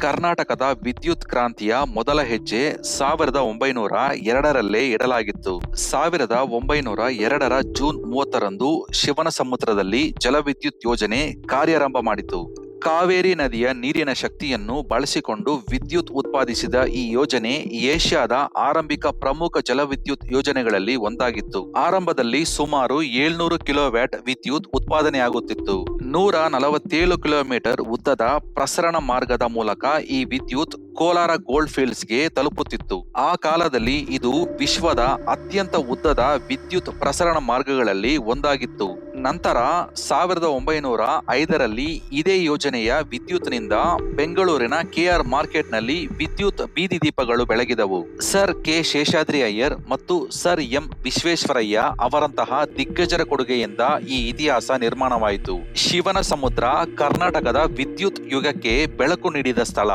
ಕರ್ನಾಟಕದ ವಿದ್ಯುತ್ ಕ್ರಾಂತಿಯ ಮೊದಲ ಹೆಜ್ಜೆ 1902ರಲ್ಲೇ ಇಡಲಾಗಿತ್ತು. 1902ರ ಜೂನ್ 30ರಂದು ಶಿವನಸಮುದ್ರದಲ್ಲಿ ಜಲವಿದ್ಯುತ್ ಯೋಜನೆ ಕಾರ್ಯಾರಂಭ ಮಾಡಿತು. ಕಾವೇರಿ ನದಿಯ ನೀರಿನ ಶಕ್ತಿಯನ್ನು ಬಳಸಿಕೊಂಡು ವಿದ್ಯುತ್ ಉತ್ಪಾದಿಸಿದ ಈ ಯೋಜನೆ ಏಷ್ಯಾದ ಆರಂಭಿಕ ಪ್ರಮುಖ ಜಲವಿದ್ಯುತ್ ಯೋಜನೆಗಳಲ್ಲಿ ಒಂದಾಗಿತ್ತು. ಆರಂಭದಲ್ಲಿ ಸುಮಾರು 700 ಕಿಲೋವ್ಯಾಟ್ ವಿದ್ಯುತ್ ಉತ್ಪಾದನೆಯಾಗುತ್ತಿತ್ತು. 147 ಕಿಲೋಮೀಟರ್ ಉದ್ದದ ಪ್ರಸರಣ ಮಾರ್ಗದ ಮೂಲಕ ಈ ವಿದ್ಯುತ್ ಕೋಲಾರ ಗೋಲ್ಡ್ ಫೀಲ್ಡ್ಸ್ಗೆ ತಲುಪುತ್ತಿತ್ತು. ಆ ಕಾಲದಲ್ಲಿ ಇದು ವಿಶ್ವದ ಅತ್ಯಂತ ಉದ್ದದ ವಿದ್ಯುತ್ ಪ್ರಸರಣ ಮಾರ್ಗಗಳಲ್ಲಿ ಒಂದಾಗಿತ್ತು. ನಂತರ 1905ರಲ್ಲಿ ಇದೇ ಯೋಜನೆಯ ವಿದ್ಯುತ್ನಿಂದ ಬೆಂಗಳೂರಿನ ಕೆಆರ್ ಮಾರ್ಕೆಟ್ನಲ್ಲಿ ವಿದ್ಯುತ್ ಬೀದಿ ದೀಪಗಳು ಬೆಳಗಿದವು. ಸರ್ ಕೆ ಶೇಷಾದ್ರಿ ಅಯ್ಯರ್ ಮತ್ತು ಸರ್ ಎಂ ವಿಶ್ವೇಶ್ವರಯ್ಯ ಅವರಂತಹ ದಿಗ್ಗಜರ ಕೊಡುಗೆಯಿಂದ ಈ ಇತಿಹಾಸ ನಿರ್ಮಾಣವಾಯಿತು. ಶಿವನ ಸಮುದ್ರ ಕರ್ನಾಟಕದ ವಿದ್ಯುತ್ ಯುಗಕ್ಕೆ ಬೆಳಕು ನೀಡಿದ ಸ್ಥಳ.